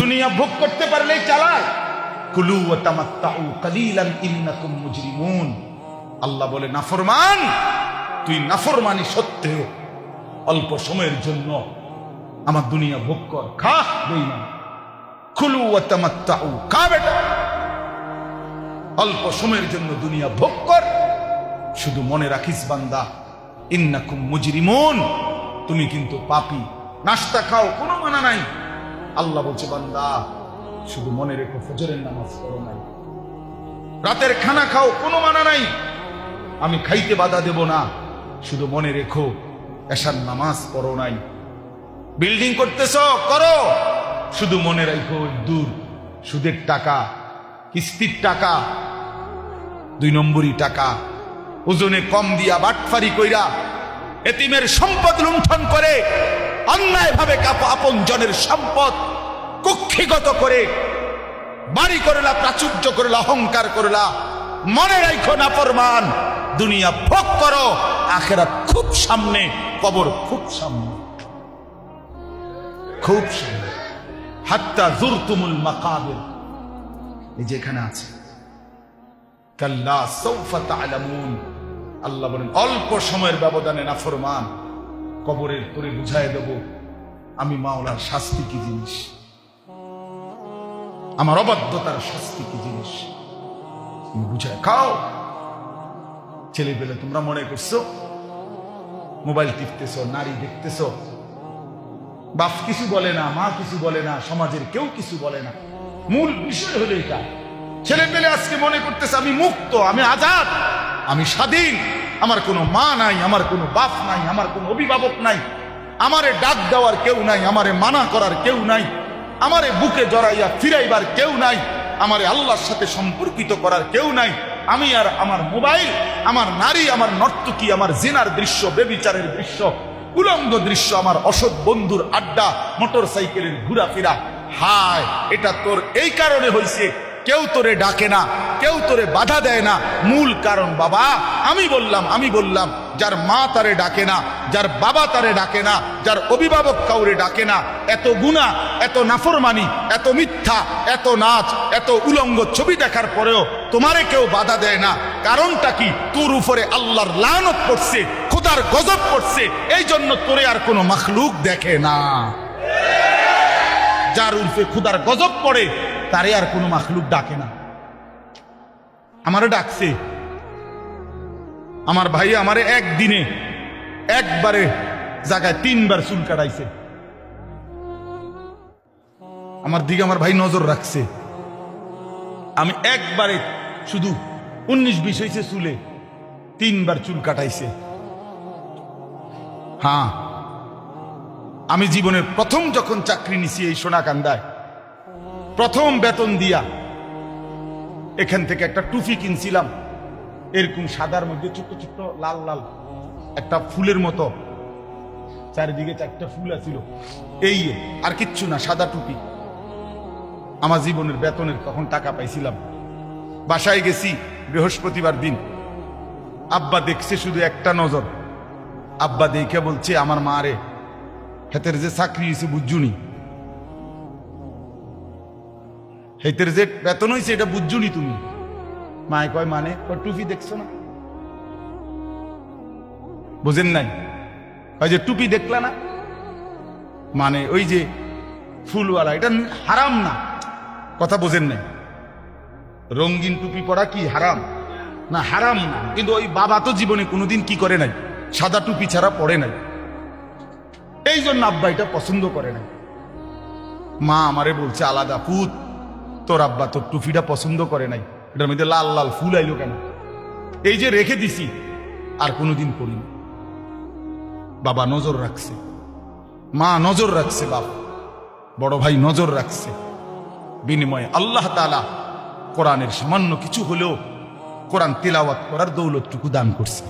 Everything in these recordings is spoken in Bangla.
দুনিয়া ভোগ করতে পারলেই চালায়। কুলু ওয়া তামাত্তাউ কালিলান ইন্নাকুম মুজরিমুন। আল্লাহ বলে, নাফরমান, তুই নাফরমানি সত্ত্বেও অল্প সময়ের জন্য আমার দুনিয়া ভোগ কর, খা। বেঈমান, কুলু ওয়া তামাত্তাউ, খা বেটা, অল্প সময়ের জন্য দুনিয়া ভোগ কর। শুধু মনে রাখিস বান্দা, ইন্নাকুম মুজরিমুন, তুমি কিন্তু পাপী। নাস্তা খাও, কোনো মানা নাই। আল্লাহ বলছে, বান্দা শুধু মনে রেখো, ফজরের নামাজ পড়ো নাই। রাতের খানা খাও, কোনো মানা নাই, আমি খাইতে বাধা দেব না, শুধু মনে রেখো এশার নামাজ পড়ো নাই। বিল্ডিং করতেছ, করো, শুধু মনে রাখো দূর সুদের টাকা, কিস্তির টাকা, 2 নম্বরই টাকা, ওজনে কম দিয়া বাটফারি কইরা এতিমের সম্পদ লুণ্ঠন করে, অন্যায়ভাবে আপন জনের সম্পদ কুক্ষিগত করে বাড়ি করলা, প্রাচুর্য করলা, অহংকার করলা। মনে রাখো নাফরমান, দুনিয়া ভোগ করো, আখিরাত খুব সামনে, কবর খুব সামনে, খুব সামনে। হাত্তা যুরতুমুল মাকাবির, এই যেখানে আছে, কাল্লা সাউফা তা'লামুন। আল্লাহ বলেন, অল্প সময়ের ব্যবধানে নাফরমান, কবরের তোরে বুঝায় দেব আমি মাওলার শাস্তি কি জিনিস, আমার অবাধ্যতার শাস্তি কি জিনিস, বুঝায় খাও। ছেলে পেলে তোমরা মনে করছো মোবাইল টিপতেছ, নারী দেখতেছ, বাপ কিছু বলে না, মা কিছু বলে না, সমাজের কেউ কিছু বলে না। মূল বিষয় হলো এটা, ছেলে পেলে আজকে মনে করতেছে আমি মুক্ত, আমি আজাদ, আমি স্বাধীন, আমার কোনো মা নাই, আমার কোনো বাপ নাই, আমার কোনো অভিভাবক নাই, আমারে ডাক দেওয়ার কেউ নাই, আমারে মানা করার কেউ নাই, আমারে বুকে জড়াইয়া ফিরাইবার কেউ নাই, আমারে আল্লাহর সাথে সম্পর্কিত করার কেউ নাই। আমি আর আমার মোবাইল, আমার নারী, আমার নর্তকী, আমার জিনার দৃশ্য, বেবিচারের দৃশ্য, উলঙ্গ দৃশ্য, আমার অসৎ বন্ধুর আড্ডা, মোটর সাইকেলের ঘোরাফেরা। হায়, এটা তোর এই কারণে হইছে, কেউ তোরে ডাকে না, কেউ তোরে বাধা দেয় না। মূল কারণ বাবা, আমি বললাম যার মা তারে ডাকে না, যার বাবা তারে ডাকে না, যার অভিভাবক কাউরে ডাকে না, এত গুনাহ, এত নাফরমানি, এত মিথ্যা, এত নাচ, এত উলঙ্গ ছবি দেখার পরেও তোমারে কেউ বাধা দেয় না। কারণটা কি? তোর উপরে আল্লাহর লানত পড়ছে, খোদার গজব পড়ছে, এই জন্য তোরে আর কোনো মাখলুক দেখে না। যার উপরে খোদার গজব পড়ে তারে আর কোনো মাখলুক ডাকে না। আমারে ডাকছে, আমার ভাই আমারে একদিনে একবারে জায়গায় 3 বার চুল কাটাইছে। আমার দিকে আমার ভাই নজর রাখছে, আমি একবারে শুধু 19-20 হয়েছে চুলে, 3 বার চুল কাটাইছে। হ্যাঁ, আমি জীবনের প্রথম যখন চাকরি নিছি এই সোনাকান্দায়, প্রথম বেতন দিয়া এখান থেকে একটা টুপি কিনছিলাম, এরকম সাদার মধ্যে ছোট্ট ছোট্ট লাল লাল একটা ফুলের মতো, চারিদিকে 4টা ফুল আছিল, এই আর কিচ্ছু না, সাদা টুপি। আমার জীবনের বেতনের তখন টাকা পাইছিলাম। বাসায় গেছি বৃহস্পতিবার দিন, আব্বা দেখছে শুধু একটা নজর। আব্বা দেখে বলছে আমার মা রে, হেতের যে চাকরি হয়েছে বুঝুনি, হেতের যে বেতন হয়েছে এটা বুঝুনি তুমি? মায় কয় মানে? টুপি দেখছো না? বুঝেন নাই? ওই যে টুপি দেখলা না, মানে ওই যে ফুলওয়ালা, এটা হারাম না। কথা বোঝেন নাই? রঙিন টুপি পরা কি হারাম? না, হারাম না, কিন্তু ওই বাবা তো জীবনে কোনোদিন কি করে নাই, সাদা টুপি ছাড়া পড়ে নাই, এই জন্য আব্বা এটা পছন্দ করে নাই। মা আমারে বলছে আলাদা, পুত তোর আব্বা তোর টুপিটা পছন্দ করে নাই, এটার মধ্যে লাল লাল ফুল আইলো কেন? এই যে রেখে দিছি, আর কোনোদিন করিনি। বাবা নজর রাখছে, মা নজর রাখছে, বাবা বড় ভাই নজর রাখছে। বিনিময়ে আল্লাহ তাআলা কোরআনের সামান্য কিছু হলেও কোরআন তিলাওয়াত করার দৌলতটুকু দান করছে।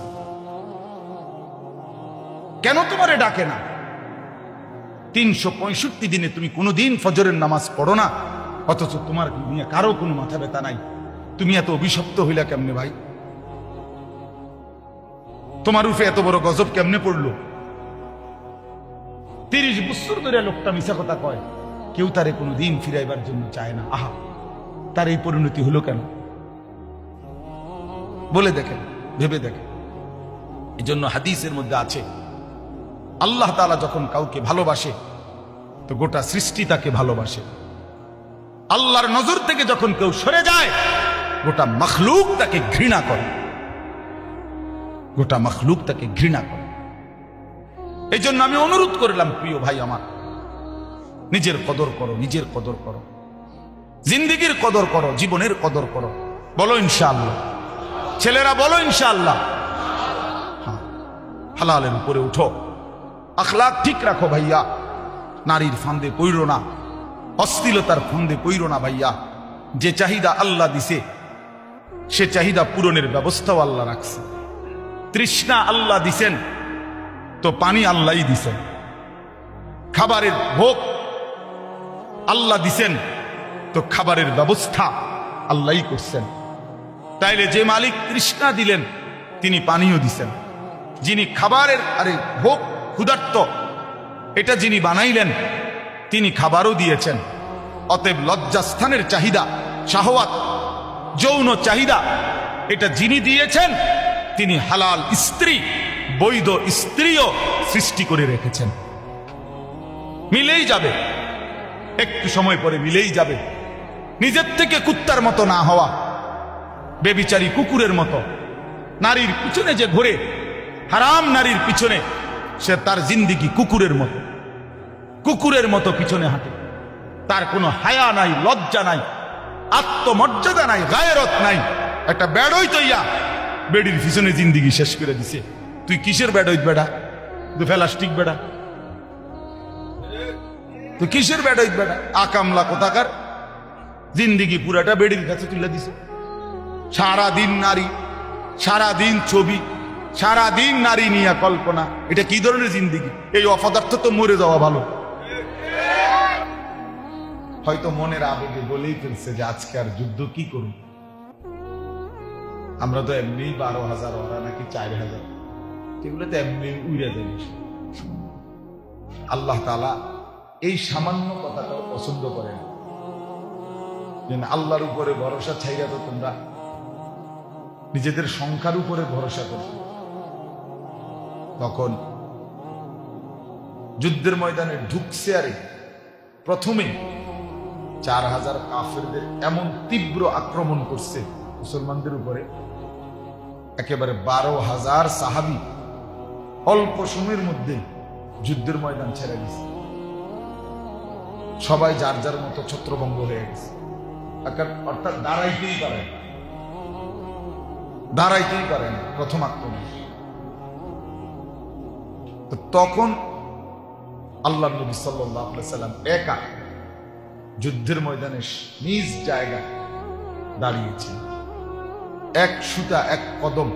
কেন তোমারে ডাকে না? 365 দিনে তুমি কোনোদিন ফজরের নামাজ পড়ো না, অথচ তোমার নিয়ে কারো কোনো মাথা ব্যথা নাই। তুমি এত অভিশপ্ত হইলা কেমনে ভাই? তোমার উপরে এত বড় গজব কেমনে পড়লো? 30 বছর ধরে লোকটা মিছা কথা কয়, কেউ তারে কোনো দিন ফিরাইবার জন্য চায় না। আহা, তার এই পরিণতি হলো কেন? বলে দেখেন, ভেবে দেখেন। এই জন্য হাদিসের মধ্যে আছে, আল্লাহ তাআলা যখন কাউকে ভালোবাসে তো গোটা সৃষ্টি তাকে ভালোবাসে। আল্লাহর নজর থেকে যখন কেউ সরে যায়, গোটা মখলুক তাকে ঘৃণা করে, গোটা মখলুক তাকে ঘৃণা করে। এই জন্য আমি অনুরোধ করলাম, প্রিয় ভাই আমার, নিজের কদর করো, নিজের কদর করো, জিন্দেগির কদর করো, জীবনের কদর করো। বলো ইনশাআল্লাহ, ছেলেরা বলো ইনশাআল্লাহ। হ্যাঁ, হালালের উপরে উঠো, আখলাক ঠিক রাখো ভাইয়া, নারীর ফান্দে পইরো না, অশ্লীলতার ফান্দে পইরো না ভাইয়া। যে চাহিদা আল্লাহ দিছে সে চাহিদা পূরণের ব্যবস্থাও আল্লাহ রাখছে। তৃষ্ণা আল্লাহ দিছেন তো পানি আল্লাহই দিছেন, খাবারের ভোগ আল্লাহ দিছেন তো খাবারের ব্যবস্থা আল্লাহই করছেন। তাইলে যে মালিক তৃষ্ণা দিলেন তিনি পানিও দিছেন, যিনি খাবারের ভোগ ক্ষুধার্ত এটা যিনি বানাইলেন তিনি খাবারও দিয়েছেন। অতএব লজ্জাস্থানের চাহিদা, শাহওয়াত, যৌন চাহিদা এটা যিনি দিয়েছেন তিনি হালাল স্ত্রী, বৈধ স্ত্রীও সৃষ্টি করে রেখেছেন। মিলেই যাবে, একটু সময় পরে মিলেই যাবে। নিজের থেকে কুত্তার মতো না হওয়া, বেবিচারী কুকুরের মতো নারীর পিছনে যে ঘুরে, হারাম নারীর পিছনে, সে তার জিন্দেগি কুকুরের মতো, কুকুরের মতো পিছনে হাঁটে। তার কোনো হায়া নাই, লজ্জা নাই, আত্মমর্যাদা নাই, গায়রত নাই। একটা বেড়ই তৈয়া বেডির পিছনে জিন্দেগি শেষ করে দিছে। তুই কিসের বেড়ই বেড়া? তুই ফেলাস্টিক বেড়া, তুই কিসের বেড়ই বেড়া? আকামলা কোথাকার, জিন্দেগি পুরাটা বেডির কাছে তুলে দিছে। সারাদিন নারী, সারাদিন ছবি, সারাদিন নারী নিয়ে কল্পনা। এটা কি ধরনের জিন্দেগি? এই অপদার্থ তো মরে যাওয়া ভালো। হয়তো মনের আবেগে বলেই ফেলছে যে আজকে আর যুদ্ধ কি করুন, আমরা তো এমনি 12,000, ওরা নাকি 4,000, এগুলো তো এমনি উড়ে যায়। আল্লাহ তাআলা এই সামান্য কথাটাও পছন্দ করেন। আল্লাহর উপরে ভরসা ছাইরা তো তোমরা নিজেদের সংখ্যার উপরে ভরসা করো। তখন যুদ্ধের ময়দানে ঢুকছে, আরে প্রথমে 4,000 কাফেরদের এমন তীব্র আক্রমণ করছে মুসলমানদের উপরে, একেবারে 12,000 সাহাবী অল্প সময়ের মধ্যে যুদ্ধের ময়দান ছেড়ে দিচ্ছে। সবাই যার যার মতো ছত্রভঙ্গ হয়ে গেছে, অর্থাৎ দাঁড়াইতেই পারে না, দাঁড়াইতেই পারে না প্রথম আক্রমণ। তখন আল্লাহ নবী সাল্লাল্লাহু আলাইহি সাল্লাম একা যুদ্ধের ময়দানে নিজ জায়গায় দাঁড়িয়েছেন। এক সুতা, এক কদম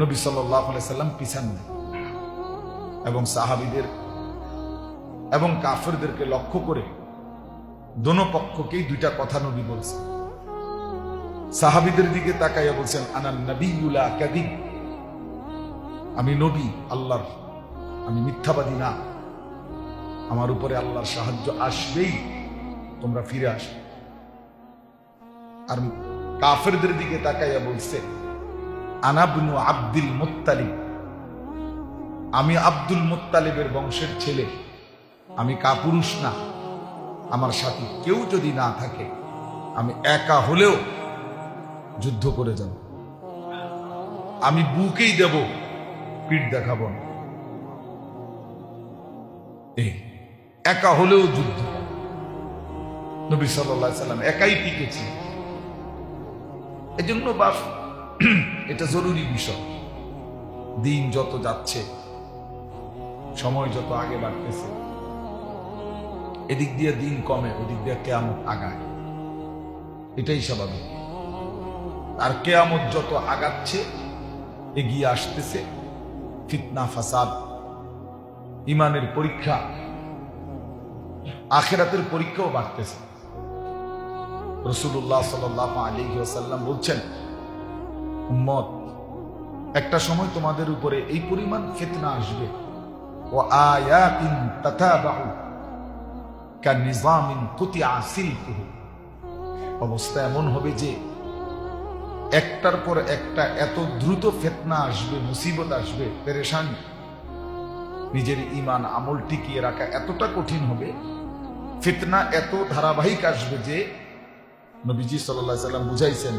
নবী সাল্লাল্লাহু আলাইহি সাল্লাম পিছান নেই, এবং সাহাবীদের এবং কাফেরদেরকে লক্ষ্য করে দোনো পক্ষকেই দুইটা কথা নবী বলছেন। সাহাবীদের দিকে তাকাইয়া বলছেন, আনা নবিয়্যুল লা কাযিব, আমি নবী আল্লাহর, আমি মিথ্যাবাদী না, আমার উপরে আল্লাহর সাহায্য আসবেই, তোমরা ফিরে আসো। আর কাফেরদের দিকে তাকাইয়া বলছে, আনা ইবনু আব্দুল মুত্তালিব, আমি আব্দুল মুত্তালিবের বংশের ছেলে, আমি কাপুরুষ না, আমার সাথে কেউ যদি না থাকে আমি একা হলেও যুদ্ধ করে যাব, আমি বুকেই দেব, পিঠ দেখাবো না। একা হলেও যুদ্ধ। নবী সাল্লাল্লাহু আলাইহি সাল্লাম একাই টিকেছে। এজন্য বাপ, এটা জরুরি বিষয়। দিন যত যাচ্ছে, সময় যত আগে বাড়তেছে, এদিক দিয়ে দিন কমে, ওদিক দিয়ে কিয়ামত আগায়, এটাই স্বাভাবিক। আর কিয়ামত যত আগাচ্ছে, এগিয়ে আসতেছে ফিতনা, ফাসাদ, ইমানের পরীক্ষা, আখিরাতের পরীক্ষাও বাড়তেছে। রাসূলুল্লাহ সাল্লাল্লাহু আলাইহি ওয়াসাল্লাম বলছেন, উম্মত, একটা সময় তোমাদের উপরে এই পরিমাণ ফিতনা আসবে, ওয়া আয়াতিন তাতাবাউ, কানিজামিন কুতিয়া সিলকুহু, অবস্থা এমন হবে যে একটার পর একটা এত দ্রুত ফিতনা আসবে, মুসিবত আসবে, পেরেশানি, নিজের ঈমান আমল টিকিয়ে রাখা এতটা কঠিন হবে, ফিতনা এত ধারাবাহিক আসবে যে নবীজি সাল্লাল্লাহু আলাইহি সাল্লাম বুঝাইছেন,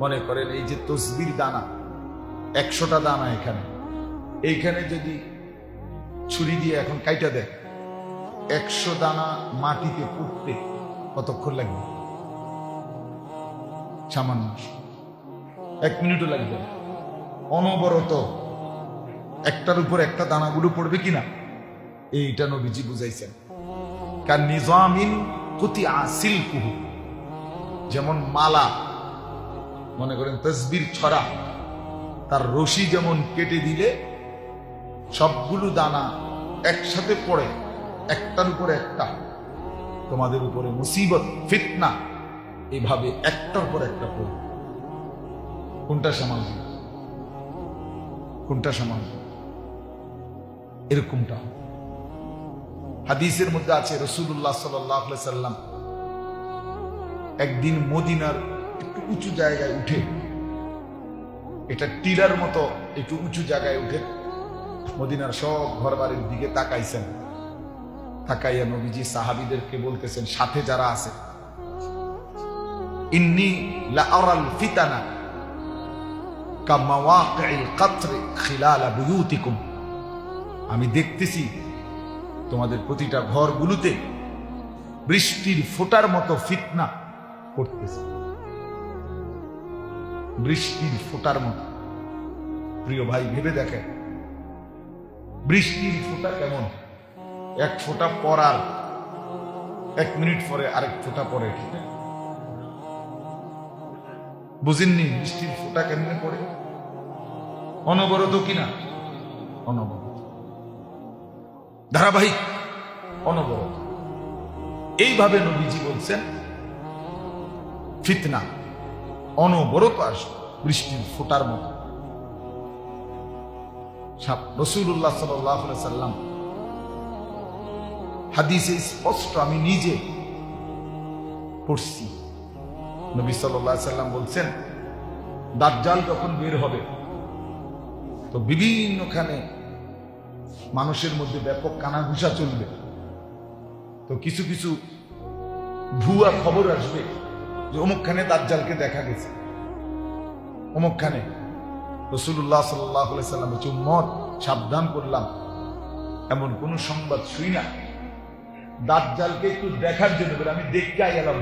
মনে করেন এই যে তসবির দানা, 100টা দানা এইখানে যদি ছুরি দিয়ে এখন কাইটা দেয়, 100 দানা মাটিতে পুঁততে কতক্ষণ লাগবে? সামান্য 1 মিনিটও লাগবে। অনবরত একটার উপর একটা দানাগুলো পড়বে কিনা, এইটা নবীজি বুঝাইছেন। কার নিজামিন কুতিয়া সিলকুহু, যেমন মালা, মনে করেন তসবির ছড়া, তার রশি যেমন কেটে দিলে সবগুলো দানা একসাথে পড়ে, একটার উপরে একটা, তোমাদের উপরে মুসিবত ফিতনা এইভাবে একটার উপর একটা পড়ে। কোনটা সামাল দিবে? কোনটা সামাল দিবে? এরকমটা হাদিসের মধ্যে আছে, রাসূলুল্লাহ সাল্লাল্লাহু আলাইহি সাল্লাম একদিন মদিনার একটু উঁচু জায়গায় উঠে, এটা টিলার মতো একটু উঁচু জায়গায় উঠে মদিনার সব ঘর বাড়ির দিকে তাকাইছেন। তাকাইয়া নবীজি সাহাবীদেরকে বলতেছেন, সাথে যারা আছে, ইন্নী লা আরাল ফিতানা কামাওয়াকিল কাতরি খিলালা বুয়ুতিকুম, আমি দেখতেছি তোমাদের প্রতিটা ঘরগুলোতে বৃষ্টির ফোঁটার মতো ফিতনা পড়তেছে, বৃষ্টির ফোঁটার মতো। প্রিয় ভাই, ভেবে দেখেন বৃষ্টির ফোঁটা কেমন, এক ফোঁটা পড়ার 1 মিনিট পরে আরেক ফোঁটা পরে, ঠিক আছে? বুঝেননি বৃষ্টির ফোঁটা কেমনে পড়ে? অনবরত কিনা? অনবরত, ধারাবাহিক, অনবরত। এইভাবে নবীজি বলছেন ফিতনা অনবরত আসবে বৃষ্টির ফোঁটার মতো। রাসূলুল্লাহ সাল্লাল্লাহু আলাইহি সাল্লাম হাদিসে স্পষ্ট, আমি নিজে পড়ছি, নবী সাল্লাল্লাহু আলাইহি সাল্লাম বলছেন, দাজ্জাল যখন বের হবে তো বিভিন্নখানে মানুষের মধ্যে ব্যাপক কানাঘুষা চলবে, তো কিছু কিছু ভুয়া খবর আসবে যে অমুকখানে দাজ্জালকে দেখা গেছে, অমুকখানে। রাসূলুল্লাহ সাল্লাল্লাহু আলাইহি সাল্লাম বলছেন, উম্মত সাবধান করলাম, এমন কোন সংবাদ শুই না দাজ্জালকে একটু দেখার জন্য বলে আমি দেখতে আইলাম।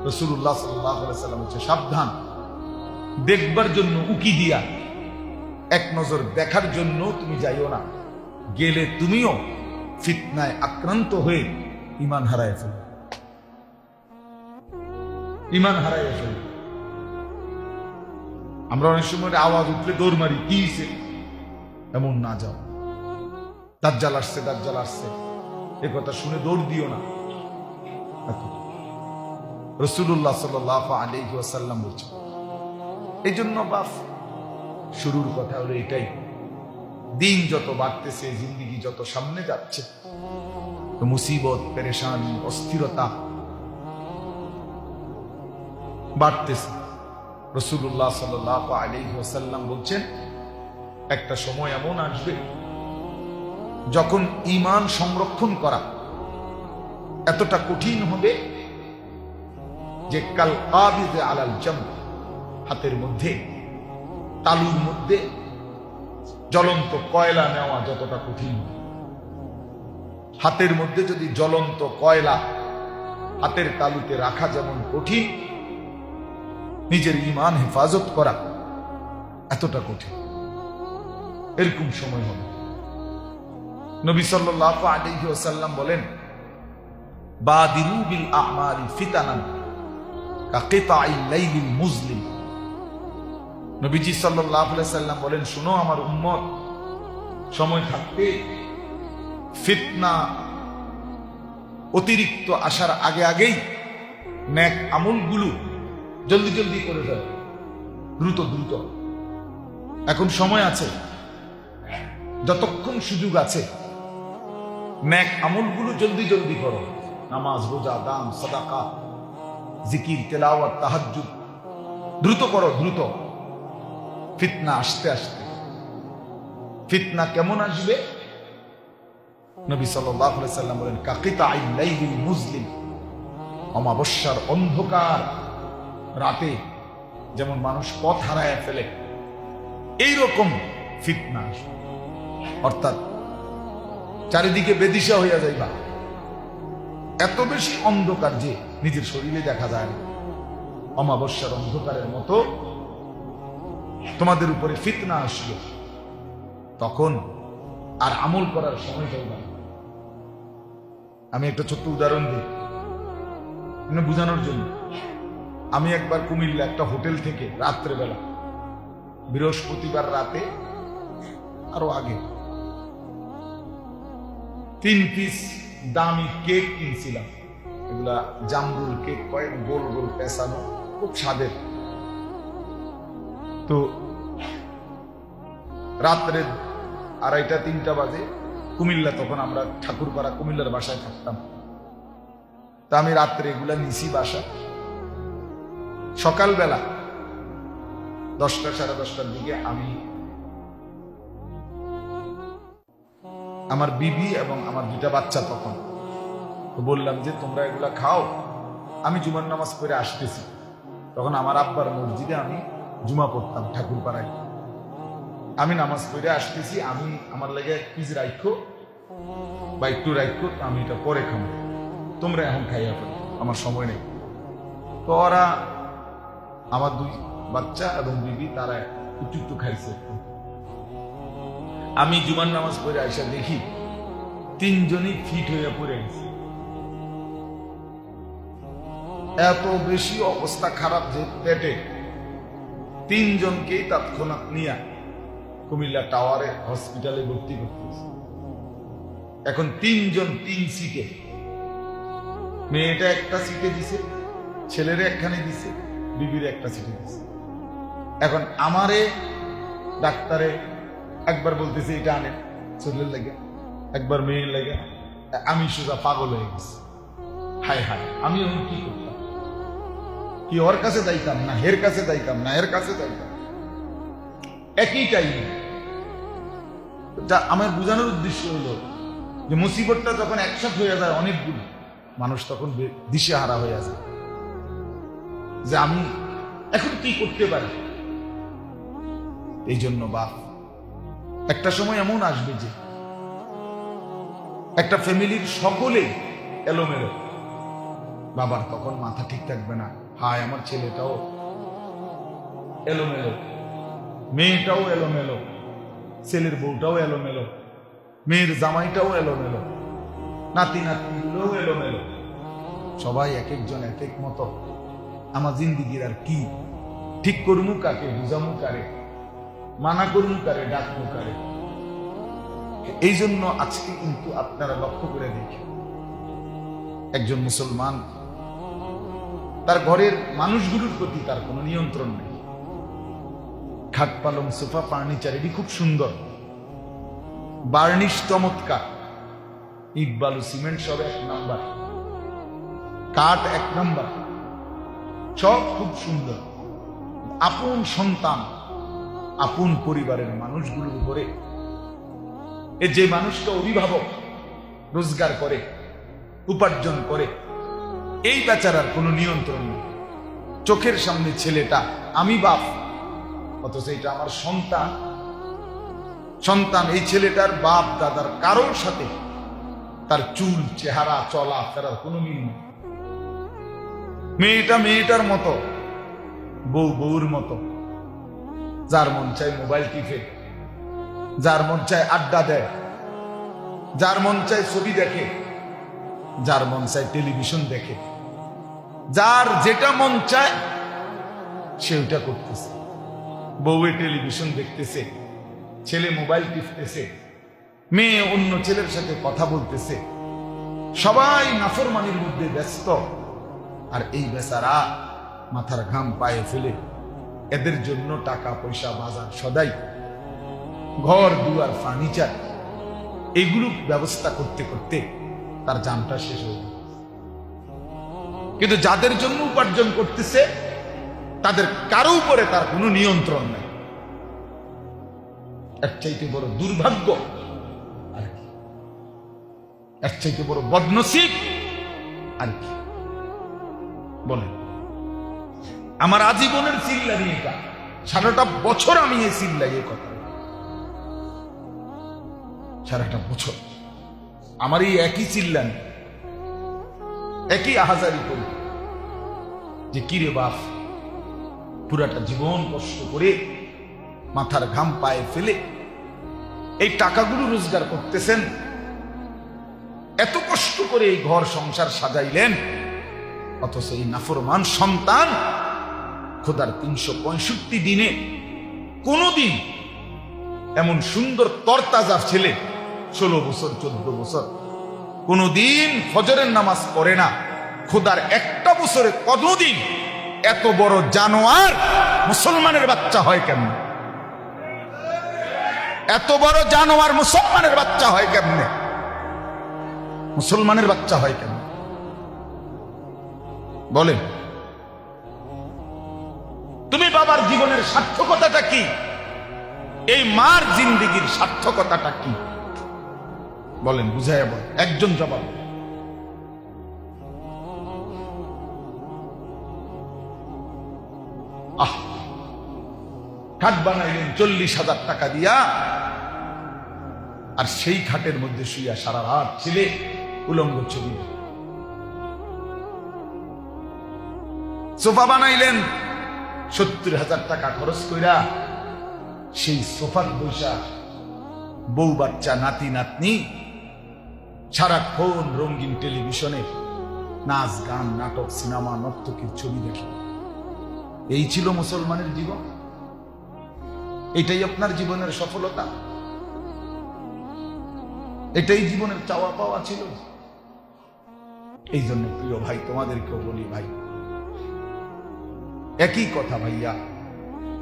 রাসূলুল্লাহ সাল্লাল্লাহু আলাইহি সাল্লাম বলছে, সাবধান, দেখবার জন্য উকি দিয়া, এক নজর দেখার জন্য তুমি যাইও না, গেলে তুমিও ফিতনায় আক্রান্ত হয়ে ঈমান হারায় ফেলবে, ঈমান হারায় ফেলবে। আমরা অনেক সময় আওয়াজ উঠলে দৌড় মারি, কি হইছে? এমন না যাও, দাজ্জাল আসছে, দাজ্জাল আসছে, এ কথা শুনে দৌড় দিও না। রাসূলুল্লাহ সাল্লাল্লাহু আলাইহি ওয়াসাল্লাম বলছেন, এই জন্য বাপ শুরুর কথা হলো এটাই, দিন যত বাড়তেছে, জিন্দেগি যত সামনে যাচ্ছে, তো মুসিবত, পেরেশানি, অস্থিরতা বাড়তেছে। রাসূলুল্লাহ সাল্লাল্লাহু আলাইহি ওয়াসাল্লাম বলছেন, একটা সময় এমন আসবে যখন ঈমান সংরক্ষণ করা এতটা কঠিন হবে যে কাল কাবিদ আলাল জামর, হাতের মধ্যে, তালুর মধ্যে জ্বলন্ত কয়লা নেওয়া যতটা কঠিন, হাতের মধ্যে যদি জ্বলন্ত কয়লা হাতের তালুতে রাখা যেমন কঠিন, নিজের ঈমান হেফাজত করা এতটা কঠিন। এরকম সময় হবে। নবী সাল্লাল্লাহু আলাইহি ওয়াসাল্লাম বলেন, বাদিরু বিল আ'মালি ফিতানান কাকিতা'ইল লাইলিল মুজলিম। নবীজি সাল্লাল্লাহু আলাইহি সাল্লাম বলেন, শুনো আমার উম্মত, সময় থাকতে ফিতনা অতিরিক্ত আসার আগে আগেই নেক আমলগুলো জলদি জলদি করে দাও, দ্রুত দ্রুত। এখন সময় আছে, যতক্ষণ সুযোগ আছে নেক আমলগুলো জলদি জলদি করো, নামাজ, রোজা, দান, সাদাকা, জিকির, তেলাওয়াত, তাহাজ্জুদ দ্রুত করো, দ্রুত। ফিতনা আসতে আসতে। ফিতনা কেমন আসবে? নবী সাল্লাল্লাহু আলাইহি সাল্লাম বলেন, কাকিতাইল লাইলিল মুজলিম, অমাবস্যার অন্ধকার রাতে যেমন মানুষ পথ হারায় ফেলে, এইরকম ফিতনা আসবে। অর্থাৎ চারিদিকে বেদিশা হইয়া যাইবা, এত বেশি অন্ধকার যে নিজের শরীরে দেখা যায় না। অমাবস্যার অন্ধকারের মতো তোমাদের উপরে ফিতনা আসবে, তখন আর আমল করার সময় পাইবা না। আমি একটা ছোট্ট উদাহরণ দিই বুঝানোর জন্য। আমি একবার কুমিল্লা একটা হোটেল থেকে রাত্রেবেলা, বৃহস্পতিবার রাতে, আরো আগে, 3 পিস দামি কেক কিনছিলাম। এগুলা জামরুল কেক কয়, গোল গোল পেঁচানো, খুব স্বাদের। তো রাত্রে 2:30-3টা বাজে কুমিল্লা, তখন আমরা ঠাকুরপাড়া কুমিল্লার বাসায় থাকতাম। তা আমি রাত্রে এগুলা নিছি বাসা। সকালবেলা 10টা সাড়ে 10টার দিকে আমি আমার বিবি এবং আমার 2টা বাচ্চা তখন বললাম যে তোমরা এগুলা খাও, আমি জুমার নামাজ পড়ে আসতেছি। তখন আমার আব্বার মসজিদে আমি জুমা পড়তাম ঠাকুরপাড়ায়। আমি নামাজ পড়ে আসতেছি, আমি আমার লেগে 1 পিস রাখো বা একটু রাখো, আমি এটা পরে খাবো, তোমরা এখন খাইয়া ফেলো, আমার সময় নেই। তো ওরা, আমার 2 বাচ্চা এবং বিবি, তারা একটু একটু খাইছে। আমি জুমার নামাজ পড়ে আইসা দেখি 3 জনই ফিট হইয়া পড়ে গেছে। এত বেশি অবস্থা খারাপ যে পেটে 3 জনকেই তৎক্ষণাৎ নিয়ে কুমিল্লা টাওয়ারে হসপিটালে ভর্তি করতেছে। এখন 3 জন 3 সিটে, মেয়েটা একটা সিটে দিছে, ছেলেরে একখানে দিছে, বিবির একটা সিটে দিছে। এখন আমারে ডাক্তারে একবার বলতেছে এটা আনেন শরীরের লাগে, একবার মেয়ের লাগে। আমি সোজা পাগল হয়ে গেছি। হায় হায়, আমি এখন কি করতাম? কি ওর কাছে যাইতাম না, এর কাছে যাইতাম না, এর কাছে যাইতাম, একই টাইমে। যা আমার বোঝানোর উদ্দেশ্য হলো যে মুসিবতটা যখন একসাথে হয়ে যায় অনেকগুলো, মানুষ তখন দিশেহারা হয়ে যায় যে আমি এখন কি করতে পারি। এই জন্য বাপ, একটা সময় এমন আসবে যে একটা ফ্যামিলির সকলে এলোমেলো, বাবার তখন মাথা ঠিক থাকবে না। হায়, আমার ছেলেটাও এলোমেলো, মেয়েটাও এলোমেলো, ছেলের বউটাও এলোমেলো, মেয়ের জামাইটাও এলোমেলো, নাতি নাতনিগুলোও এলোমেলো, সবাই এক একজন এক এক মতো। আমার জিন্দিগির আর কি ঠিক করমু কাকে, বুঝামু কারে, মানা করমু কারে, ডাকমু কারে। এই জন্য আজকে কিন্তু আপনারা লক্ষ্য করে দেখেন, একজন মুসলমান তার ঘরের মানুষগুলোর প্রতি তার কোনো নিয়ন্ত্রণ নেই। খাট পালং সোফা ফার্নিচার এটি খুব সুন্দর, বার্নিশ চমৎকার, ইট বালু সিমেন্ট সব 1 নাম্বার, কাঠ 1 নাম্বার, সব খুব সুন্দর। আপন সন্তান, আপন পরিবারের মানুষগুলোর উপরে যে মানুষটা অভিভাবক, রোজগার করে, উপার্জন করে, এই বেচারার কোনো নিয়ন্ত্রণ নেই। চোখের সামনে ছেলেটা, আমি বাপ, অথচ এটা আমার সন্তান। সন্তান, এই ছেলেটার বাপ দাদার কারোর সাথে তার চুল, চেহারা, চলা ফেরার কোনো মিল নেই। মেয়েটা মেয়েটার মতো, বউ বউর মতো, যার মন চায় মোবাইল টিপে, যার মন চায় আড্ডা দেয়, যার মন চায় ছবি দেখে, যার মন চায় টেলিভিশন দেখে, যার যেটা মন চায় সে ওটা করতেছে। বউয়ে টেলিভিশন দেখতেছে, ছেলে মোবাইল টিপতেছে, মেয়ে অন্য ছেলের সাথে কথা বলতেছে, সবাই নাফরমানির মধ্যে ব্যস্ত। আর এই বেচারা মাথার ঘাম পায়ে ফেলে এদের জন্য টাকা পয়সা, বাজার সদাই, ঘর দুয়ার, ফার্নিচার, এইগুলো ব্যবস্থা করতে করতে তার জানটা শেষ হয়ে যায়। কিন্তু যাদের জন্য উপার্জন করতেছে তাদের কারো উপরে তার কোনো নিয়ন্ত্রণ নেই। এর চাইতে বড় দুর্ভাগ্য আর কি, এর চাইতে বড় বদনসিব আর কি বলেন। আমার আজীবনের চিল্লানি এটা, সারাটা বছর আমি এই চিল্লাই এই কথা, সারাটা বছর আমার এই একই চিল্লানি, একই আহাজারি করি যে কিরে বাপ, পুরাটা জীবন কষ্ট করে মাথার ঘাম পায়ে ফেলে এই টাকাগুলো রোজগার করতেছেন, এত কষ্ট করে এই ঘর সংসার সাজাইলেন, অথচ এই নাফরমান সন্তান খোদার 365 দিনে কোনদিন এমন সুন্দর তরতাজা ছেলে 16 বছর 14 বছর কোনদিন ফজরের নামাজ পড়ে না, খোদার একটা বছরে কতদিন এত বড় জানোয়ার মুসলমানের বাচ্চা হয় কেমনে? এত বড় জানোয়ার মুসলমানের বাচ্চা হয় কেমনে? মুসলমানের বাচ্চা হয় কেমনে বলেন? তুমি বাবার জীবনের সার্থকতাটা কি? এই মার জিন্দেগির সার্থকতাটা কি বলেন? বুঝাইয়া বল, একজন জবাব। খাট বানাইলেন 40,000 টাকা দিয়া, আর সেই খাটের মধ্যে শুইয়া সারা রাত ছেলে উলঙ্গ ছবি। সোফা বানাইলেন 70,000 টাকা খরচ কইরা, সেই সোফার বৈশা বউ বাচ্চা নাতি নাতনি সারাক্ষণ রঙিন টেলিভিশনে নাচ গান নাটক সিনেমা নর্তকীর ছবি দেখে। এই ছিল মুসলমানের জীবন? এটাই আপনার জীবনের সফলতা? এটাই জীবনের চাওয়া পাওয়া ছিল? এই জন্য প্রিয় ভাই, তোমাদেরকেও বলি ভাই, একই কথা ভাইয়া,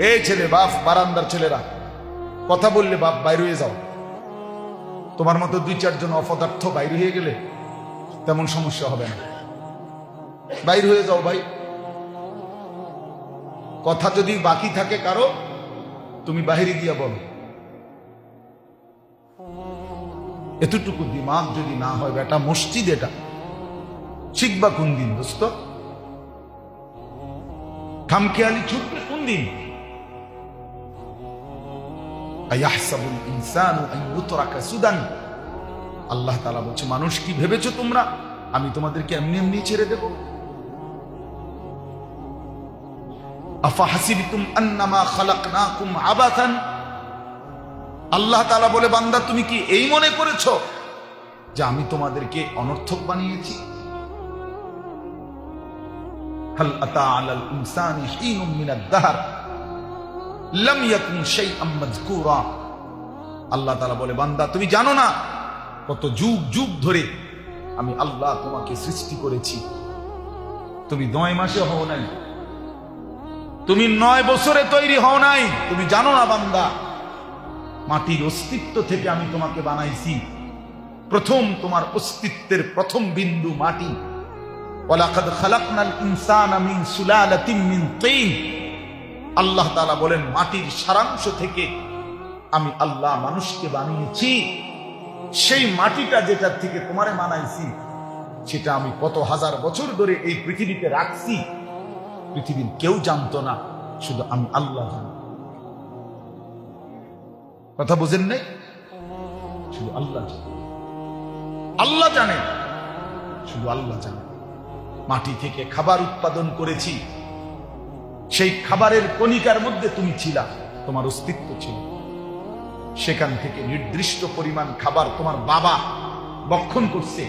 এই ছেলে বাপ, বারান্দার ছেলেরা কথা বললে বাপ বাইরে হয়ে যাও। তোমার মতো 2-4 জন অপদার্থ বাইরে হয়ে গেলে তেমন সমস্যা হবে না, বাইরে হয়ে যাও ভাই। কথা যদি বাকি থাকে কারো, তুমি বাহিরে গিয়া বলো। এতটুকু দিমাগ যদি না হয় বেটা, মসজিদ এটা শিখবা কোন দিন দোস্ত? খামখেয়ালি ছুটবে কোন দিন? আয়াহসাবুল ইনসানু আন ইউতরাকা সুদান। আল্লাহ তাআলা বলছে, মানুষ কি ভেবেছো তোমরা আমি তোমাদেরকে এমনি এমনি ছেড়ে দেব? আফাহাসিবতুম আন্নামা খালাকনাকুম আবাথান। আল্লাহ তাআলা বলে, বান্দা তুমি কি এই মনে করেছো যে আমি তোমাদেরকে অনর্থক বানিয়েছি? হাল আতা আলাল ইনসানি হিনুম মিনাদ দাহর লাম ইয়াকুন শাইআম মাযকুরা। আল্লাহ তাআলা বলে, বান্দা তুমি জানো না কত যুগ যুগ ধরে আমি আল্লাহ তোমাকে সৃষ্টি করেছি। তুমি 9 মাসে হও নাই, তুমি 9 বছরে তৈরি হও নাই। তুমি জানো না বান্দা, মাটির অস্তিত্ব থেকে আমি তোমাকে বানাইছি। প্রথম তোমার অস্তিত্বের প্রথম বিন্দু মাটি। ওয়ালাকাদ খালাকনাল ইনসানা মিন সুলালাতিন মিন তিন। আল্লাহ তাআলা বলেন, মাটির সারাংশ থেকে আমি আল্লাহ মানুষকে বানিয়েছি। সেই মাটিটা যেটার থেকে তোমারে বানাইছি, সেটা আমি কত হাজার বছর ধরে এই পৃথিবীতে রাখছি। পৃথিবীর কেউ জানতো না, শুধু আমি আল্লাহ জানি। কথা বুঝেন নাই? শুধু আল্লাহ জানে, আল্লাহ জানে, শুধু আল্লাহ জানে। মাটি থেকে খাবার উৎপাদন করেছি, সেই খাবারের কণিকার মধ্যে তুমি ছিলা, তোমার অস্তিত্ব ছিল। সেখান থেকে নির্দিষ্ট পরিমাণ খাবার তোমার বাবা বক্ষণ করছে।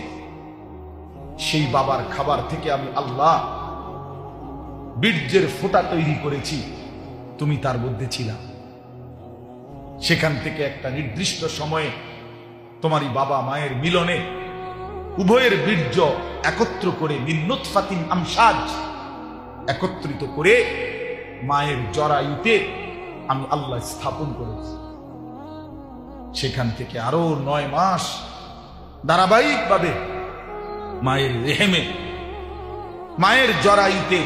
সেই বাবার খাবার থেকে আমি আল্লাহ বীর্যের ফোঁটা তৈরি করেছি, তুমি তার মধ্যে ছিলা। সেখান থেকে একটা নির্দিষ্ট সময়ে তোমারই বাবা মায়ের মিলনে উভয়ের বীর্য একত্র করে মিন নুতফাতিন আমশাজ একত্রিত করে মায়ের জরায়ুতে আমি আল্লাহ স্থাপন করেছি। সেখান থেকে আরো 9 মাস ধারাবাহিকভাবে মায়ের রেহেমে, মায়ের জরায়ুতে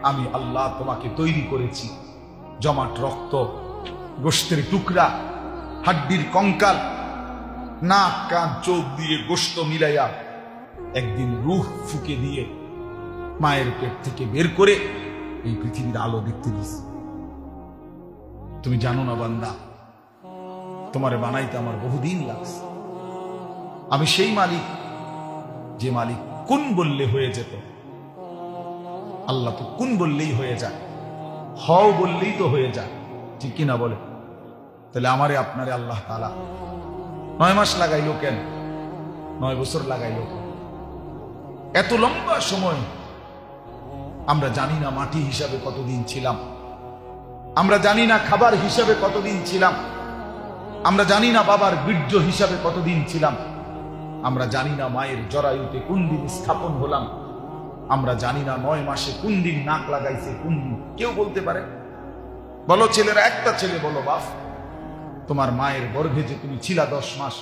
আমি আল্লাহ তোমাকে তৈরি করেছি। জমাট রক্ত, গোশতের টুকরা, হাড্ডির কঙ্কাল, নাক কান চোখ দিয়ে গোশত মিলাইয়া একদিন রূহ ফুঁকে দিয়ে মায়ের পেট থেকে বের করে এই পৃথিবীর আলো দেখতে দিস। তুমি জানো না বান্দা, তোমারে বানাইতে আমার বহুদিন লাগছে। আমি সেই মালিক যে মালিক কোন বললে হয়ে যেত। আল্লাহ তো কোন বললেই হয়ে যায়, হও বললেই তো হয়ে যায়, ঠিক কিনা বলে? তাহলে আমারে আপনারে আল্লাহ তাআলা 9 মাস লাগাইলো কেন? 9 বছর লাগাইলো কেন? এত লম্বা সময় আমরা জানি না মাটি হিসাবে কতদিন ছিলাম, আমরা জানি না খাবার হিসাবে কতদিন ছিলাম, আমরা জানি না বাবার বীর্য হিসাবে কতদিন ছিলাম, আমরা জানি না মায়ের জরায়ুতে কোন দিন স্থাপন হলাম, আমরা জানি না 9 মাসে কোন দিন নাক লাগাইছে, কোন দিন কেউ বলতে পারে? বলো ছেলেরা, একটা ছেলে বলো বাপ, তোমার মায়ের গর্ভে যে তুমি ছিলা 10 মাস,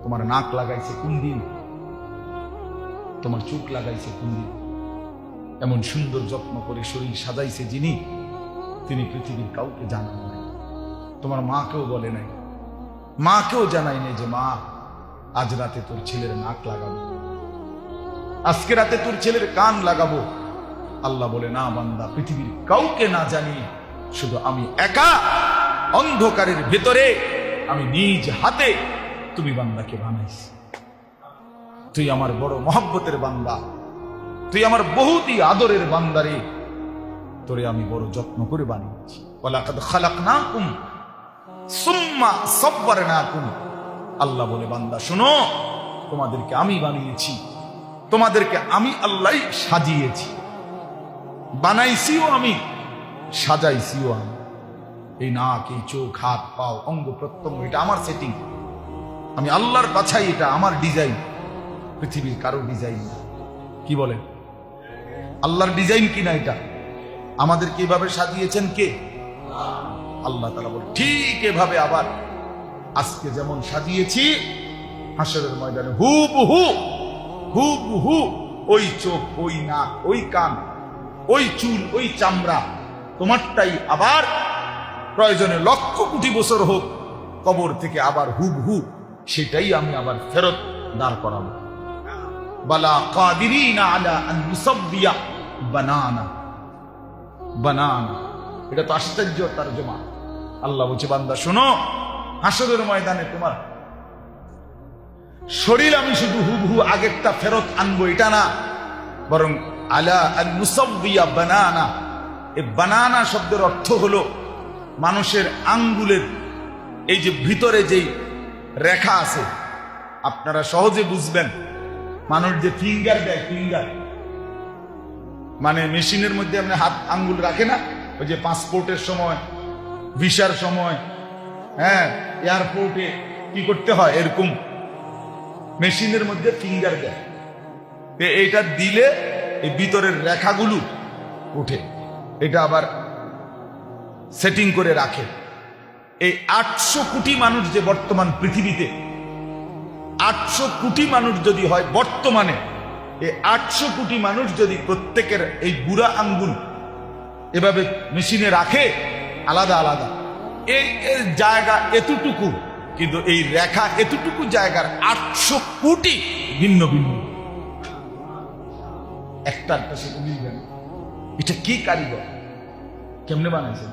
তোমার নাক লাগাইছে কোন দিন? তোমার চোখ লাগাইছে কোন দিন? এমন সুন্দর যত্ন করে শরীর সাজাইছে যিনি, তিনি পৃথিবীর কাউকে জানান নাই। তোমার মাকেও বলে নাই, মাকেও জানাই নাই যে মা আজ রাতে তোর ছেলের নাক লাগাবো, আজকে রাতে তোর ছেলের কান লাগাবো। আল্লাহ বলে না বান্দা, পৃথিবীর কাউকে না জানিয়ে শুধু আমি একা অন্ধকারের ভেতরে আমি নিজ হাতে তুমি বান্দাকে বানাইছি। তুই আমার বড় মহব্বতের বান্দা, তুই আমার বহুতই আদরের বান্দারে, তোরে আমি বড় যত্ন করে বানিয়েছি। ওয়ালাকাদ খালাকনাকুম সুম্মা সাব্বারনাকুম। আল্লাহ বলে বান্দা শোনো, তোমাদেরকে আমি বানিয়েছি, তোমাদেরকে আমি আল্লাহ সাজিয়েছি, বানাইছিও আমি, সাজাইছিও আমি। এই নাক, এই চোখ, হাত, পাও, অঙ্গ প্রত্যঙ্গ, এটা আমার সেটিং, আমি আল্লাহর বাছাই, এটা আমার ডিজাইন, পৃথিবীর কারো ডিজাইন না। কি বলেন? আল্লাহর ডিজাইন কিনা এটা? আমাদেরকে এভাবে সাজিয়েছেন কে? আল্লাহ তাআলা বলে ঠিক এভাবে আবার আজকে যেমন সাজিয়েছি, হাসরের ময়দানে হুবহু হুবহু ওই চোখ, ওই নাক, ওই কান, ওই চুল, ওই চামড়া তোমারটাই আবার প্রয়োজনে 1,00,000,000,000 বছর হোক কবর থেকে আবার হুবহু সেটাই আমি আবার ফেরত দাঁড় করাবো। বালা কাদিরিনা আলা আন নুসাব্বিয়া বানানা। বানানা, এটা তো আশ্চর্য তরজমা। আল্লাহ বলছে বান্দা শোনো, হাসরের ময়দানে তোমার শরীর আমি শুধু হুবহু আগেরটা ফেরত আনবো এটা না, বরং আলা আন নুসাব্বিয়া বানানা। এই বানানা শব্দের অর্থ হলো মানুষের আঙ্গুলের এই যে ভিতরে যেই রেখা আছে, আপনারা সহজে বুঝবেন। মানুষ যে ফিঙ্গার দেয়, ফিঙ্গার মানে মেশিনের মধ্যে আপনি হাত আঙ্গুল রাখে না, ওই যে পাসপোর্টের সময়, ভিসার সময়, হ্যাঁ এয়ারপোর্টে কি করতে হয়, এরকম মেশিনের মধ্যে ফিঙ্গার দেয়। এইটা দিলে এই ভিতরের রেখাগুলো উঠে, এটা আবার সেটিং করে রাখে। এই 800 কোটি মানুষ যে বর্তমান পৃথিবীতে, 800 কোটি মানুষ যদি হয় বর্তমানে, এই 800 কোটি মানুষ যদি প্রত্যেকের এই বুড়া আঙ্গুল এভাবে মেশিনে রাখে আলাদা আলাদা, এই জায়গা এতটুকু, কিন্তু এই রেখা এতটুকু জায়গার 800 কোটি ভিন্ন ভিন্ন, একটা সাথে মিলবে না। এটা কি কারিগর, কেমনে বানাইছেন?